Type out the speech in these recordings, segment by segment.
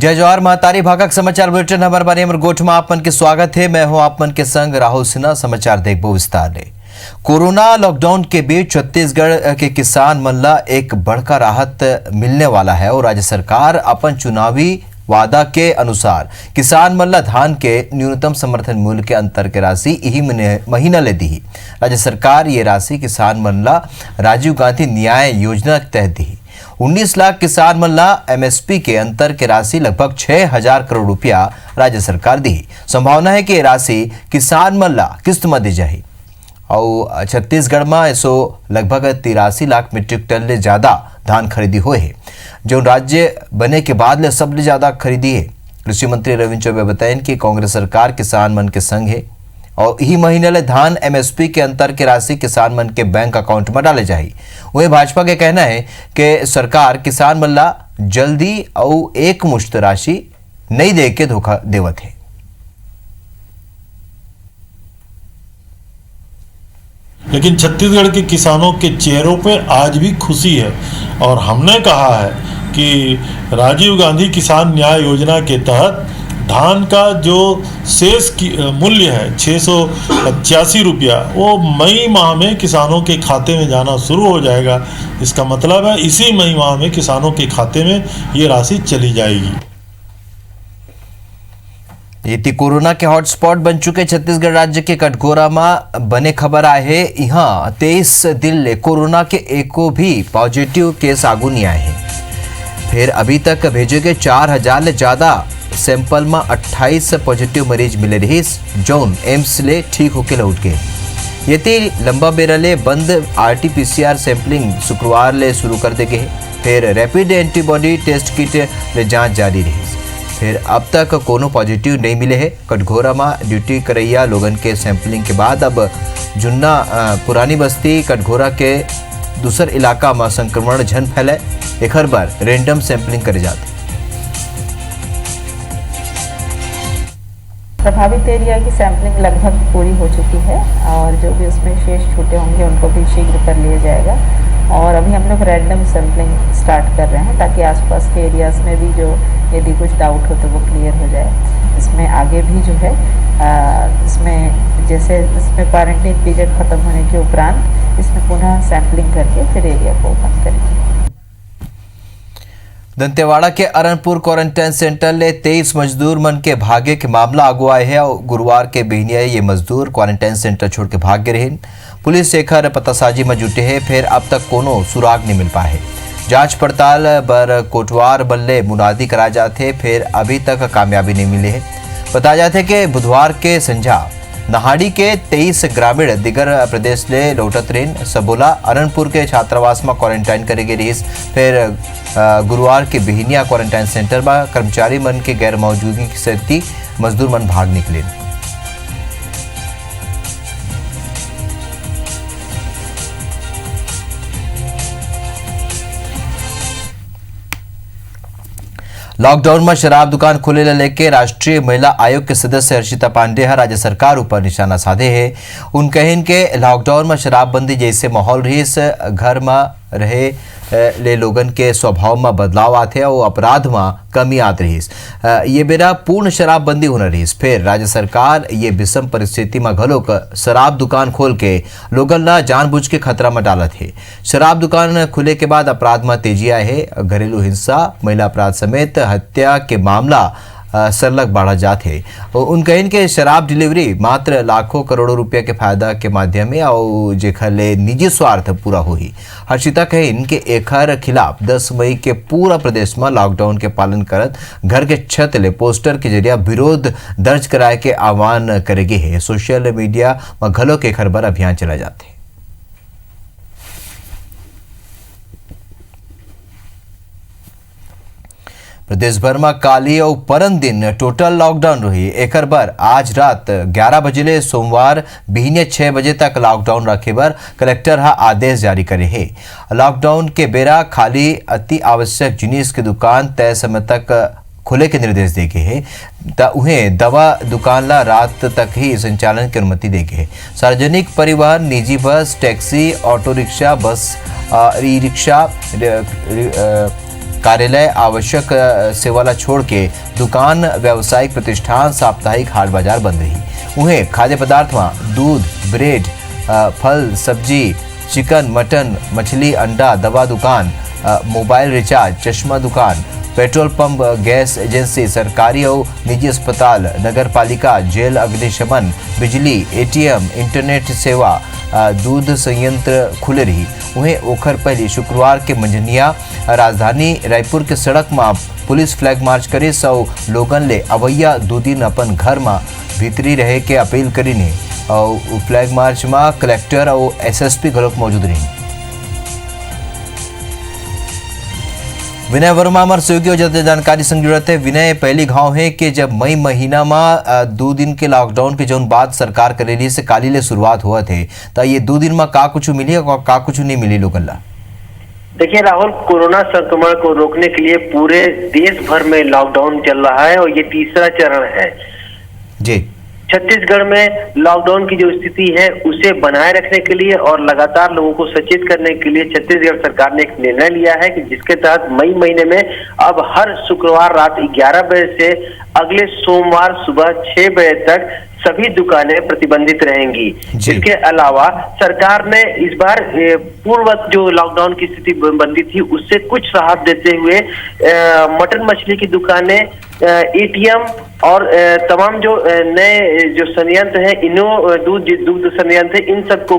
जय जवाहर महतारी भागक समाचार बुलेटिन हमारे बारे में गोठ में आप मन के स्वागत है। मैं हूं आप मन के संग राहुल सिन्हा। समाचार देखबो विस्तार ले। कोरोना लॉकडाउन के बीच छत्तीसगढ़ के किसान मन ला एक बड़का राहत मिलने वाला है और राज्य सरकार अपन चुनावी वादा के अनुसार किसान मन ला धान के न्यूनतम समर्थन मूल्य के अंतर के राशि यही महीना ले दी। राज्य सरकार ये राशि किसान मन ला राजीव गांधी न्याय योजना के तहत दी। 19 लाख किसान मन ला एमएसपी के अंतर के राशि लगभग 6,000 करोड़ रुपया राज्य सरकार दी। संभावना है कि ये राशि किसान मन ला किस्त में दी जाही। और छत्तीसगढ़ में ऐसो लगभग 83 लाख मीट्रिक टन ले ज्यादा धान खरीदी हुए है, जो राज्य बने के बाद ले सबसे ज्यादा खरीदी है। कृषि मंत्री रविंद्र चौबे बताएं कि कांग्रेस सरकार किसान मन के संग है और यही महीने ले धान एमएसपी के अंतर की राशि किसान मन के बैंक अकाउंट में डाले जाए। वही भाजपा के कहना है कि सरकार किसान मन ला जल्दी और एक मुश्त राशि नहीं दे के धोखा देवत है। लेकिन छत्तीसगढ़ के किसानों के चेहरों पे आज भी खुशी है और हमने कहा है कि राजीव गांधी किसान न्याय योजना के तहत धान का जो शेष मूल्य है 685 रुपया, वो मई माह में किसानों के खाते में जाना शुरू हो जाएगा। इसका मतलब है इसी मई माह में किसानों के खाते में ये राशि चली जाएगी। ये कोरोना के हॉटस्पॉट बन चुके छत्तीसगढ़ राज्य के कटघोरा में बने खबर आए है। यहाँ 23 दिन ले कोरोना के एको भी पॉजिटिव केस आगू नहीं आए हैं। फिर अभी तक भेजे गए 4,000 ले ज्यादा सैंपल में 28 पॉजिटिव मरीज मिले रही, जौन एम्स ले ठीक होके लौट गए। ये लंबा बेरा ले बंद RT-PCR सैंपलिंग शुक्रवार ले शुरू कर दे गए। फिर रैपिड एंटीबॉडी टेस्ट किट ले जांच जारी रही। फिर अब तक कोनो पॉजिटिव नहीं मिले हैं। कटघोरा में ड्यूटी करैया लोगन के सैंपलिंग के बाद अब जुन्ना पुरानी बस्ती कटघोरा के दूसर इलाका में संक्रमण झन फैले, एक बार रेंडम सैंपलिंग करे जाते। प्रभावित एरिया की सैंपलिंग लगभग पूरी हो चुकी है और जो भी उसमें शेष छूटे होंगे उनको भी शीघ्र कर लिया जाएगा। और अभी हम लोग रैंडम सैंपलिंग स्टार्ट कर रहे हैं ताकि आसपास के एरियाज में भी जो यदि कुछ डाउट हो तो वो क्लियर हो जाए। इसमें आगे भी जो है इसमें जैसे इसमें क्वारंटीन पीरियड ख़त्म होने के उपरांत इसमें पुनः सैंपलिंग करके फिर एरिया को ओपन करेंगे। दंतेवाड़ा के अरनपुर क्वारंटाइन सेंटर ले 23 मजदूर मन के भागे के मामला आगू आए है और गुरुवार के बिहनिया ये मजदूर क्वारंटाइन सेंटर छोड़ के भाग गए रहे। पुलिस शेखर पतासाजी में जुटे है, फिर अब तक कोनो सुराग नहीं मिल पाए है। जांच पड़ताल बर कोटवार बल्ले मुनादी करा जाते, फिर अभी तक कामयाबी नहीं मिले है। बताया जाते कि बुधवार के संझा नहाड़ी के 23 ग्रामीण दिगर प्रदेश ले लौटत रेन सबोला अरनपुर के छात्रावास में क्वारंटाइन करे गए रही। फिर गुरुवार के बिहनिया क्वारंटाइन सेंटर में कर्मचारी मन के गैर मौजूदगी की स्थिति मजदूर मन भाग निकले। लॉकडाउन में शराब दुकान खोले लेके राष्ट्रीय महिला आयोग के सदस्य हर्षिता पांडे राज्य सरकार ऊपर निशाना साधे है। उन कहिन के लॉकडाउन में शराबबंदी जैसे माहौल रही, घर में रहे ले लोगन के स्वभाव में बदलाव आते और अपराध में कमी आत रही। ये बेरा पूर्ण शराबबंदी होना रही। फिर राज्य सरकार ये विषम परिस्थिति में घलोक शराब दुकान खोल के लोगन ला जानबूझ के खतरा में डालत है। शराब दुकान खुले के बाद अपराध में तेजी आए है। घरेलू हिंसा, महिला अपराध समेत हत्या के मामला सरलग बढ़ा जाते हैं। उन कहिन के शराब डिलीवरी मात्र लाखों करोड़ों रुपया के फायदा के माध्यम में और जेखर ले निजी स्वार्थ पूरा हुई। हर्षिता कहिन के एखर खिलाफ 10 मई के पूरा प्रदेश में लॉकडाउन के पालन करत घर के छत ले पोस्टर के जरिए विरोध दर्ज कराए के आह्वान करेगी है। सोशल मीडिया में घलो के एखर बर अभियान चला जाते। प्रदेश भर में काली और परन दिन टोटल लॉकडाउन रही। एक बार आज रात 11 बजे ले सोमवार बिहने 6 बजे तक लॉकडाउन रखे बर कलेक्टर आदेश जारी करे है। लॉकडाउन के बेरा खाली अति आवश्यक जिनिस की दुकान तय समय तक खुले के निर्देश देखे है। उन्हें दवा दुकान ला रात तक ही संचालन की अनुमति देखे है। सार्वजनिक परिवहन, निजी बस, टैक्सी, ऑटो रिक्शा, बस, ई रिक्शा, कार्यालय आवश्यक सेवाला छोड़ के दुकान व्यावसायिक प्रतिष्ठान साप्ताहिक हाट बाजार बंद रही। उन्हें खाद्य पदार्थ में दूध, ब्रेड, फल, सब्जी, चिकन, मटन, मछली, अंडा, दवा दुकान, मोबाइल रिचार्ज, चश्मा दुकान, पेट्रोल पंप, गैस एजेंसी, सरकारी और निजी अस्पताल, नगर पालिका, जेल, अग्निशमन, बिजली, एटीएम, इंटरनेट सेवा, दूध संयंत्र खुले रही। वहीं ओखर पहली शुक्रवार के मंझनिया राजधानी रायपुर के सड़क में पुलिस फ्लैग मार्च करे सौ लोगन ले अवैया 2 दिन अपन घर में भीतरी रहे के अपील करी ने और फ्लैग मार्च में कलेक्टर और एसएसपी घलोक मौजूद रही। विनय वर्मा हमारे सहयोगी ज्यादा जानकारी संग जुड़ते हैं। विनय, पहली घाव है कि जब मई महीना में 2 दिन के लॉकडाउन के जौन बाद सरकार करेली से काली ले शुरुआत हुआ थे, तो ये 2 दिन में का कुछ मिली और का कुछ नहीं मिली लोगन ला? देखिए राहुल, कोरोना संक्रमण को रोकने के लिए पूरे देश भर में लॉकडाउन चल रहा है और ये तीसरा चरण है जी। छत्तीसगढ़ में लॉकडाउन की जो स्थिति है उसे बनाए रखने के लिए और लगातार लोगों को सचेत करने के लिए छत्तीसगढ़ सरकार ने एक निर्णय लिया है कि जिसके तहत मई महीने में अब हर शुक्रवार रात 11 बजे से अगले सोमवार सुबह 6 बजे तक सभी दुकानें प्रतिबंधित रहेंगी। इसके अलावा सरकार ने इस बार पूर्ववत जो लॉकडाउन की स्थिति बनती थी उससे कुछ राहत देते हुए मटन मछली की दुकानें, एटीएम और तमाम जो नए जो संयंत्र है, दूध संयंत्र है, इन सबको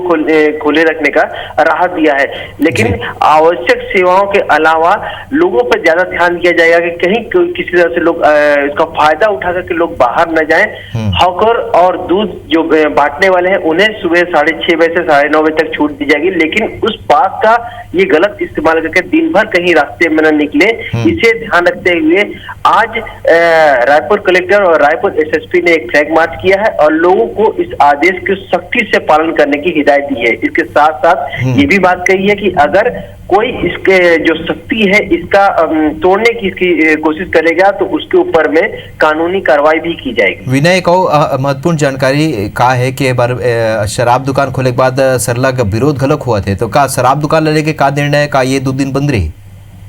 खोले रखने का राहत दिया है। लेकिन आवश्यक सेवाओं के अलावा लोगों पर ज्यादा ध्यान दिया जाएगा कि कहीं किसी तरह से लोग इसका फायदा उठा करके लोग बाहर न जाएं। हॉकर और दूध जो बांटने वाले हैं उन्हें सुबह 6:30 बजे से 9:30 बजे तक छूट दी जाएगी, लेकिन उस पास का ये गलत इस्तेमाल करके दिन भर कहीं रास्ते में न निकले, इसे ध्यान रखते हुए आज रायपुर कलेक्टर और रायपुर एसएसपी ने एक फ्लैग मार्च किया है और लोगों को इस आदेश के सख्ती से पालन करने की हिदायत दी है। इसके साथ साथ ये भी बात कही है कि अगर कोई इसके जो सख्ती है इसका तोड़ने की इसकी कोशिश करेगा तो उसके ऊपर में कानूनी कार्रवाई भी की जाएगी। विनय को महत्वपूर्ण जानकारी का है कि बार शराब दुकान खोले के बाद सरलग विरोध गलत हुआ थे, तो का शराब दुकान लेके का निर्णय का ये 2 दिन बंद रही?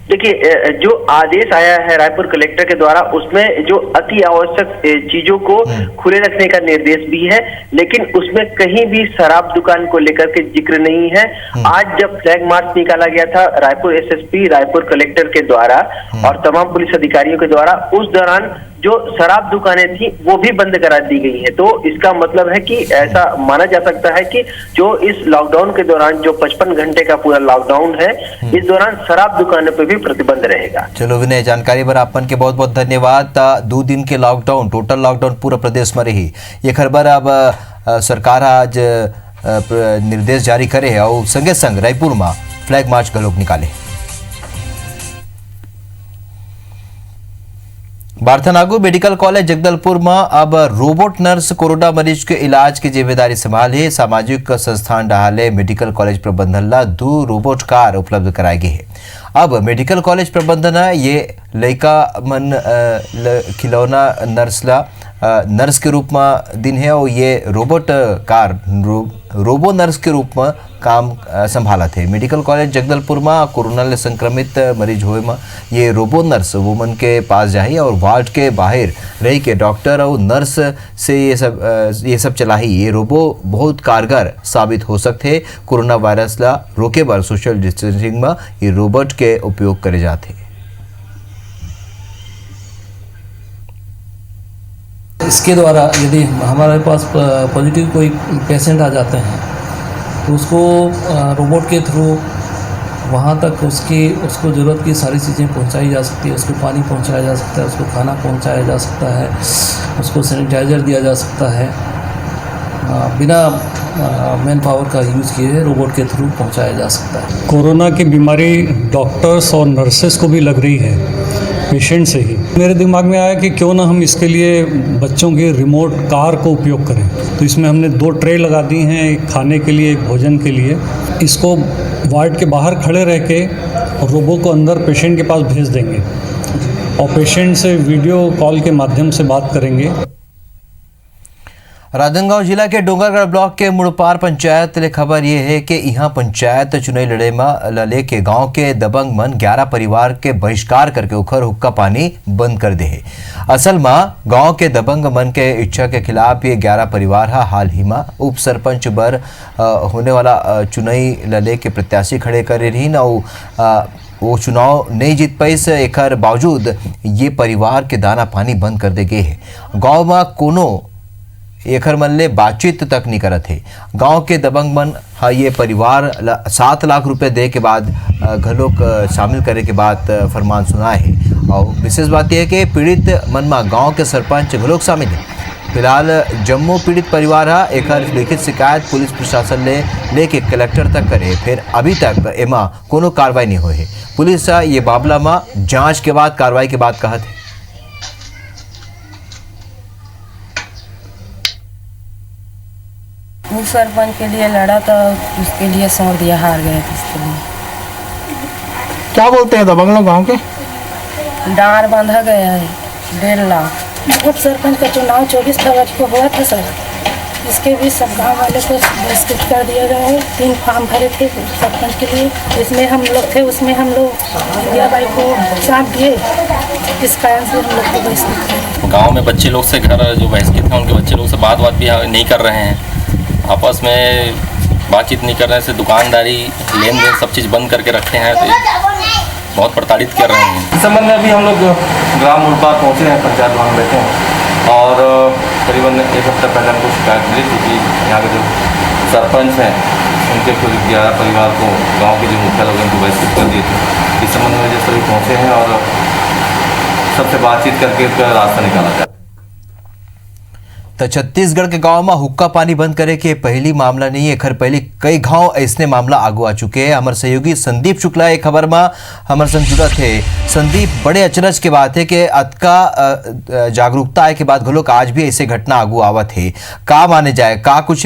देखिए, जो आदेश आया है रायपुर कलेक्टर के द्वारा उसमें जो अति आवश्यक चीजों को खुले रखने का निर्देश भी है, लेकिन उसमें कहीं भी शराब दुकान को लेकर के जिक्र नहीं है। आज जब फ्लैग मार्च निकाला गया था रायपुर एसएसपी, रायपुर कलेक्टर के द्वारा और तमाम पुलिस अधिकारियों के द्वारा, उस दौरान जो शराब दुकानें थी वो भी बंद करा दी गई है। तो इसका मतलब है कि ऐसा माना जा सकता है कि जो इस लॉकडाउन के दौरान जो 55 घंटे का पूरा लॉकडाउन है, इस दौरान शराब दुकानों पे भी प्रतिबंध रहेगा। चलो विनय, जानकारी पर आपन के बहुत बहुत धन्यवाद। 2 दिन के लॉकडाउन, टोटल लॉकडाउन पूरा प्रदेश में रही, ये खबर अब सरकार आज निर्देश जारी करे है और संगे संग रायपुर में फ्लैग मार्च का लोग निकाले। बार्थनागु मेडिकल कॉलेज जगदलपुर में अब रोबोट नर्स कोरोना मरीज के इलाज की जिम्मेदारी संभाले। सामाजिक संस्थान डहाले मेडिकल कॉलेज प्रबंधन ला 2 रोबोट कार उपलब्ध कराई गई है। अब मेडिकल कॉलेज प्रबंधन ये लड़का मन खिलौना नर्स के रूप में दिन है और ये रोबोट कार रोबो नर्स के रूप में काम संभाला थे। मेडिकल कॉलेज जगदलपुर में कोरोना ले संक्रमित मरीज हुए में ये रोबो नर्स वुमन के पास जाही और वार्ड के बाहर रही के डॉक्टर और नर्स से ये सब चलाही। ये रोबो बहुत कारगर साबित हो सकते कोरोना वायरस ला रोके बार सोशल डिस्टेंसिंग में ये रोबोट के उपयोग करे जाते। इसके द्वारा यदि हमारे पास पॉजिटिव कोई पेशेंट आ जाते हैं तो उसको रोबोट के थ्रू वहाँ तक उसको ज़रूरत की सारी चीज़ें पहुँचाई जा सकती है। उसको पानी पहुँचाया जा सकता है, उसको खाना पहुँचाया जा सकता है, उसको सैनिटाइज़र दिया जा सकता है, बिना मैन पावर का यूज़ किए रोबोट के थ्रू पहुँचाया जा सकता है। कोरोना की बीमारी डॉक्टर्स और नर्सेस को भी लग रही है पेशेंट से ही। मेरे दिमाग में आया कि क्यों ना हम इसके लिए बच्चों के रिमोट कार को उपयोग करें। तो इसमें हमने 2 ट्रे लगा दी हैं, एक खाने के लिए, एक भोजन के लिए। इसको वार्ड के बाहर खड़े रह के रोबो को अंदर पेशेंट के पास भेज देंगे और पेशेंट से वीडियो कॉल के माध्यम से बात करेंगे। राजनांदगांव जिला के डोंगरगढ़ ब्लॉक के मुड़पार पंचायत ले खबर ये है कि यहाँ पंचायत चुनाव लड़े में लले के गांव के दबंग मन 11 परिवार के बहिष्कार करके उखर हुक्का पानी बंद कर दे है। असल में गांव के दबंग मन के इच्छा के खिलाफ ये 11 परिवार हाल ही में उप सरपंच बर होने वाला चुनाव लड़े के प्रत्याशी खड़े करे रही न वो चुनाव नहीं जीत पाई से एकर बावजूद ये परिवार के दाना पानी बंद कर दे गए है। गाँव में कोनो एकर मन ले बातचीत तक नहीं करत है। गांव के दबंग मन ये परिवार 7 लाख रुपए दे के बाद घलोक शामिल करे के बाद फरमान सुनाए है। और विशेष बात यह है कि पीड़ित मन में गांव के सरपंच घलोक शामिल है। फिलहाल जम्मू पीड़ित परिवार एकर लिखित शिकायत पुलिस प्रशासन लेके कलेक्टर तक करे, फिर अभी तक एमा कोनो कार्रवाई नहीं हुई है। पुलिस ये मामला में जांच के बाद कार्रवाई के बाद कहत है। उप सरपंच के लिए लड़ा तो उसके लिए सौंप दिया, हार गए थे इसके लिए। क्या बोलते हैं दबंग लोग गाँव के? डार बांधा गया है 1.5 लाख। उप सरपंच का चुनाव 24 फरवरी को हुआ था सर। इसके भी सब गाँव वाले को बहिष्कृत कर दिया गया है। 3 फॉर्म भरे थे सरपंच के लिए, इसमें हम लोग थे, उसमें हम लोग इंडिया बाई को साथ दिए। इस कारण से हम लोग को बहिष्कृत किया। गाँव में बच्चे लोग से घर जो बहिष्कृत हैं उनके बच्चे लोग से बात भी नहीं कर रहे हैं, आपस में बातचीत नहीं कर रहे हैं, दुकानदारी लेन देन सब चीज़ बंद करके रखे हैं, तो बहुत प्रताड़ित कर रहे हैं। इस संबंध में अभी हम लोग ग्राम मुड़पार पहुँचे हैं, पंचायत भवन बैठे हैं और करीबन 1 हफ्ता पहले हमको शिकायत मिली थी कि यहाँ के जो सरपंच हैं उनके कुल 11 परिवार को गांव के जो मुखिया लोग उनको बहिष्कृत कर दिए थे। इस संबंध में जैसे अभी पहुँचे हैं और सबसे बातचीत करके उसका रास्ता निकाला जाए। तो छत्तीसगढ़ के गांव में हुक्का पानी बंद करे के पहली मामला नहीं है। खैर पहले कई गांव ऐसने मामला आगू आ चुके हैं। हमारे सहयोगी संदीप शुक्ला एक खबर में हमारे संग जुड़ा थे। संदीप, बड़े अचरज के बात है कि अतका जागरूकता है के बाद घलोक आज भी ऐसे घटना आगू आवत है। का माने जाए का कुछ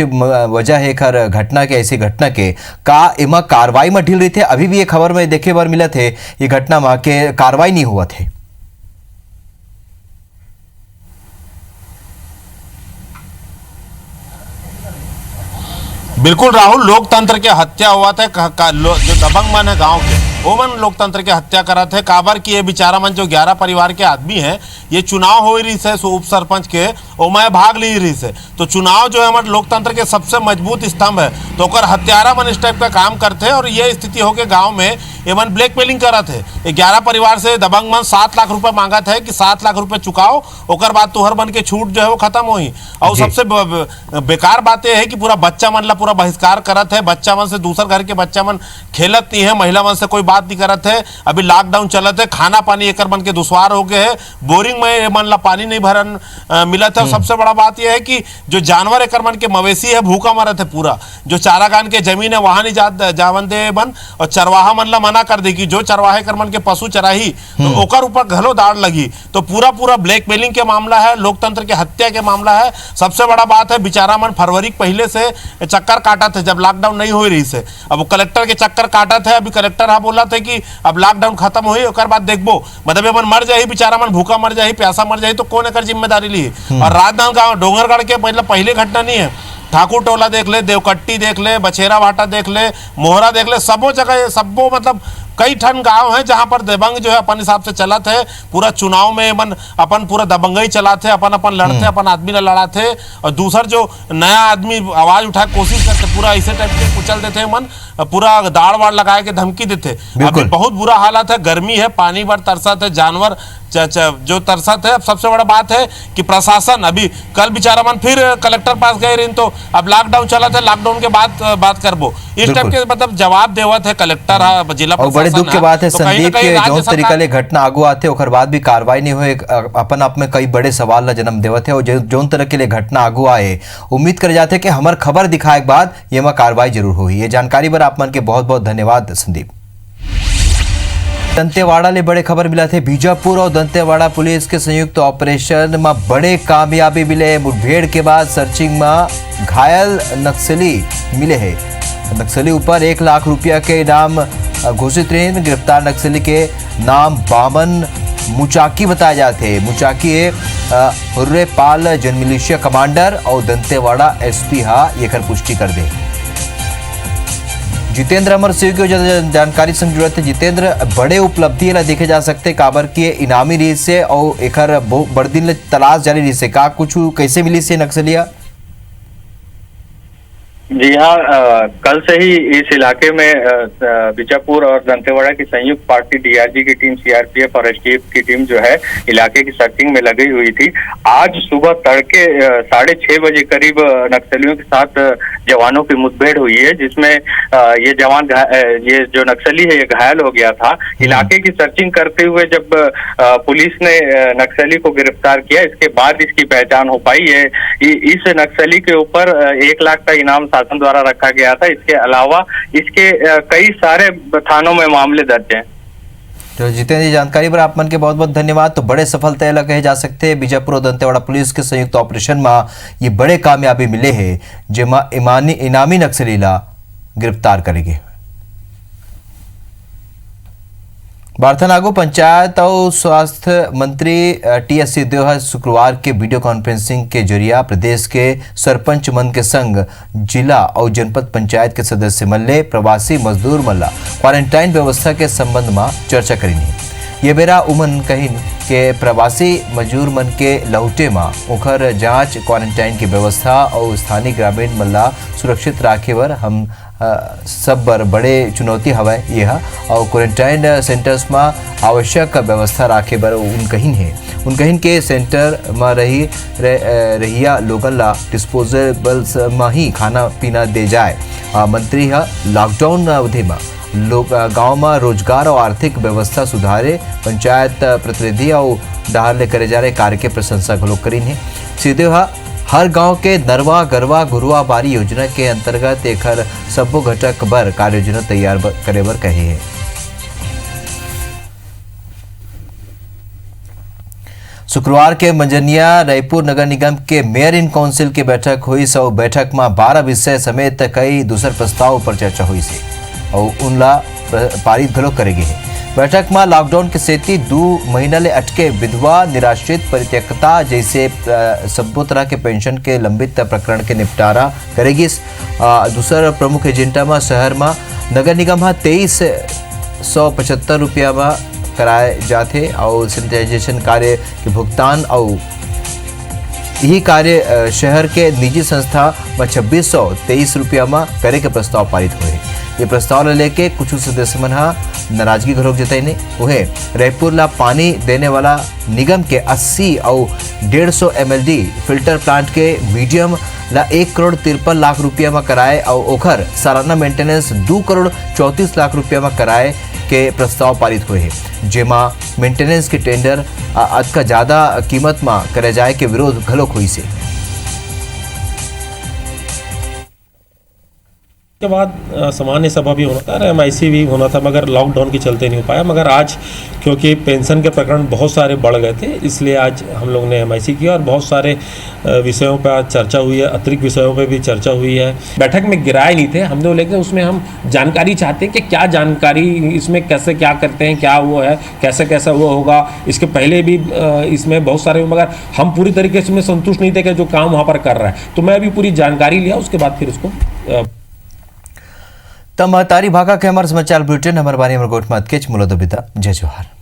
वजह है खर घटना के, ऐसी घटना के का एमा कार्रवाई में ढील रही थे? अभी भी ये खबर में देखे बार मिला थे ये घटना में के कार्रवाई नहीं हुआ थे। बिल्कुल राहुल, लोकतंत्र के हत्या हुआ था। जो दबंग मन है गांव के वो मन लोकतंत्र के हत्या करा थे। काबर की ये बेचारा मन जो 11 परिवार के आदमी हैं, ये चुनाव हो रही है उप सरपंच के और मैं भाग ली रही से, तो चुनाव जो है हमारे लोकतंत्र के सबसे मजबूत स्तंभ है, तो ओकर हत्यारा मन इस टाइप का काम करते और ये स्थिति हो के गाँव में ये मन ब्लैकमेलिंग करा थे। 11 परिवार से दबंग मन 7 लाख रुपए मांगा था कि 7 लाख रुपए चुकाओ, ओकर बाद तुहर मन के छूट जो है वो खत्म हुई। और सबसे बेकार बात यह है कि पूरा बच्चा मन ला पूरा बहिष्कार करत है। बच्चा मन से दूसर घर के बच्चा मन खेलत नहीं है, महिला मन से कोई बात नहीं करत है। अभी लॉकडाउन चलत है, खाना पानी एकर मन के दुश्वार हो गए है, बोरिंग में मन ला पानी नहीं भरन मिलत है। सबसे बड़ा बात यह है कि जो जानवर एकर मन के मवेशी है भूखा मरत है। पूरा जो चारागान के जमीन है वहां नहीं जावन दे मन, और चरवाहा मन ला मना कर दे कि जो चरवाहे कर मन के पशु चराही तो ओकर ऊपर घलो दाड़ लगी। तो पूरा ब्लैकमेलिंग के मामला है, लोकतंत्र के हत्या के मामला है। सबसे बड़ा बात है बेचारा मन फरवरी पहले से चक्कर काटा थे जब लॉकडाउन नहीं हो रही से। अब कलेक्टर के चक्कर काटा थे, अभी कलेक्टर हाँ बोला था कि अब लॉकडाउन खत्म हुई ओकर बाद देखबो, मतलब मन मर जाही बेचारा मन, भूखा मर जाही, प्यासा मर जाही, तो कौन एकर जिम्मेदारी ली? और राजनांदगांव डोंगरगढ़ के पहले घटना नहीं है। ठाकुर टोला देख ले, देवकट्टी देख ले, बछेरा भाटा देख ले, मोहरा देख ले, सबो जगह सबो मतलब कई ठन गांव है जहां पर दबंग जो है अपन हिसाब से चला थे। पूरा चुनाव में मन अपन पूरा दबंगई चलाते, अपन लड़ते, अपन आदमी ला लड़ाते, और दूसर जो नया आदमी आवाज उठा कोशिश करते पूरा ऐसे टाइप के कुचल देते मन, पूरा दाड़ वाड़ लगा के धमकी देते। अभी बहुत बुरा हालत है, गर्मी है, पानी भर तरसत है, जानवर जो तरसत है। अब सबसे बड़ा बात है कि प्रशासन अभी कल बेचारा मन फिर कलेक्टर पास गए रही, तो अब लॉकडाउन चला था, लॉकडाउन के बाद बात करबो इस टाइप के मतलब जवाब देवत है कलेक्टर जिला और बड़े दुख के बात है संदीप के जो तरीका ले घटना आगू आते ओकर बाद भी कार्रवाई नहीं हुए, अपन आप में कई बड़े सवाल ला जन्म देवत है। और जो तरह के लिए घटना आगू आए, उम्मीद कर जाते कि हमार खबर दिखाए के बाद ये में कार्रवाई जरूर हुई। ये जानकारी पर आप मन के बहुत बहुत धन्यवाद संदीप। दंतेवाड़ा ले बड़े खबर मिला थे। बीजापुर और दंतेवाड़ा पुलिस के संयुक्त ऑपरेशन में बड़े कामयाबी मिले। मुठभेड़ के बाद सर्चिंग में घायल नक्सली मिले हैं। नक्सली ऊपर 1 लाख रुपया के इनाम घोषित रहे। गिरफ्तार नक्सली के नाम बामन मुचाकी बताए जाते। मुचाकी हुर्रेपाल जनमिलिशिया कमांडर और दंतेवाड़ा एसपी हा ये पुष्टि कर दे। जितेंद्र अमर सिंह की जानकारी से जुड़ते जितेंद्र बड़े उपलब्धि ला देखे जा सकते काबर की इनामी रही से और एकर बड़ दिन तलाश जारी रही से का कुछ कैसे मिली से नक्सलिया। जी हाँ, कल से ही इस इलाके में बीजापुर और दंतेवाड़ा की संयुक्त पार्टी डीआरजी की टीम, सीआरपीएफ और एसटीएफ की टीम जो है इलाके की सर्चिंग में लगी हुई थी। आज सुबह तड़के 6:30 बजे करीब नक्सलियों के साथ जवानों की मुठभेड़ हुई है, जिसमें ये जो नक्सली है ये घायल हो गया था। इलाके की सर्चिंग करते हुए जब पुलिस ने नक्सली को गिरफ्तार किया, इसके बाद इसकी पहचान हो पाई है। इस नक्सली के ऊपर 1 लाख का इनाम शासन द्वारा रखा गया था। इसके अलावा इसके कई सारे थानों में मामले दर्ज हैं। तो जितेंद्र जी जानकारी पर आप मन के बहुत बहुत धन्यवाद। तो बड़े सफलता ला कहे जा सकते हैं बीजापुर और दंतेवाड़ा पुलिस के संयुक्त ऑपरेशन में ये बड़े कामयाबी मिले हैं, जेमा इनामी नक्सली ला गिरफ्तार करेंगे। बार्थनागो पंचायत और स्वास्थ्य मंत्री टी.एस. सिंहदेव शुक्रवार के वीडियो कॉन्फ्रेंसिंग के जरिए प्रदेश के सरपंच मन के संग जिला और जनपद पंचायत के सदस्य मल्ले प्रवासी मजदूर मल्ला क्वारंटाइन व्यवस्था के संबंध में चर्चा करेंगे। ये बेरा उमन कहिन के प्रवासी मजदूर मन के लौटे में उखर जांच क्वारंटाइन की व्यवस्था और स्थानीय ग्रामीण मल्ला सुरक्षित राखे बर हम सब बर बड़े चुनौती हवाए ये और क्वारंटाइन सेंटर्स में आवश्यक व्यवस्था राखे बर उनकहिन के सेंटर में रहिया लोगन ला डिस्पोजेबल्स में ही खाना पीना दे जाए। मंत्री लॉकडाउन अवधि में लोग गांव में रोजगार और आर्थिक व्यवस्था सुधारे पंचायत प्रतिनिधि और डाहर करे जा रहे कार्य के प्रशंसा करीन है। सीधे हर गांव के नरवा गरवा गुरुआ बारी योजना के अंतर्गत एक सबो घटक बर कार्य योजना तैयार करे बर कहे है। शुक्रवार के मंजनिया रायपुर नगर निगम के मेयर इन काउंसिल की बैठक हुई। सौ बैठक में 12 विषय समेत कई दूसरे प्रस्ताव पर चर्चा हुई से और उनला पारित घलो करेगे है। बैठक में लॉकडाउन के सेती 2 महीना ले अटके विधवा निराश्रित परित्यक्ता जैसे सब्बो तरह के पेंशन के लंबित प्रकरण के निपटारा करेगी। दूसरा प्रमुख एजेंडा में शहर में नगर निगम 2375 रुपया में कराए जाते और सैनिटाइजेशन कार्य के भुगतान और यही कार्य शहर के निजी संस्था में 2623 रुपया में करे के प्रस्ताव पारित हुए। ये प्रस्ताव लेके कुछ सदस्य मन नाराजगी घरोक जताई उहे रायपुर ला पानी देने वाला निगम के 80 और 150 MLD फिल्टर प्लांट के मीडियम ला 1 करोड़ 53 लाख रुपया में कराए और ओखर सालाना मेंटेनेंस 2 करोड़ 34 लाख रुपया में कराए के प्रस्ताव पारित हुए हैं, जेमा मेंटेनेंस के टेंडर अद ज्यादा कीमत में करे जाए के विरोध घलोक हुई से। के बाद सामान्य सभा भी होना था और MIC भी होना था, मगर लॉकडाउन के चलते नहीं हो पाया। मगर आज क्योंकि पेंशन के प्रकरण बहुत सारे बढ़ गए थे, इसलिए आज हम लोग ने MIC किया और बहुत सारे विषयों पर चर्चा हुई है, अतिरिक्त विषयों पर भी चर्चा हुई है। बैठक में गिराए नहीं थे हम लोग, लेकिन उसमें हम जानकारी चाहते हैं कि क्या जानकारी इसमें कैसे क्या करते हैं, क्या वो है, कैसे कैसे वो होगा। इसके पहले भी इसमें बहुत सारे, मगर हम पूरी तरीके से संतुष्ट नहीं थे कि जो काम वहाँ पर कर रहा है। तो मैं अभी पूरी जानकारी लिया, उसके बाद फिर उसको तम तारी भागा के हमारे समाचार बुलेटिन हमारे बारे में गोट मत केच मूल जय जोहार।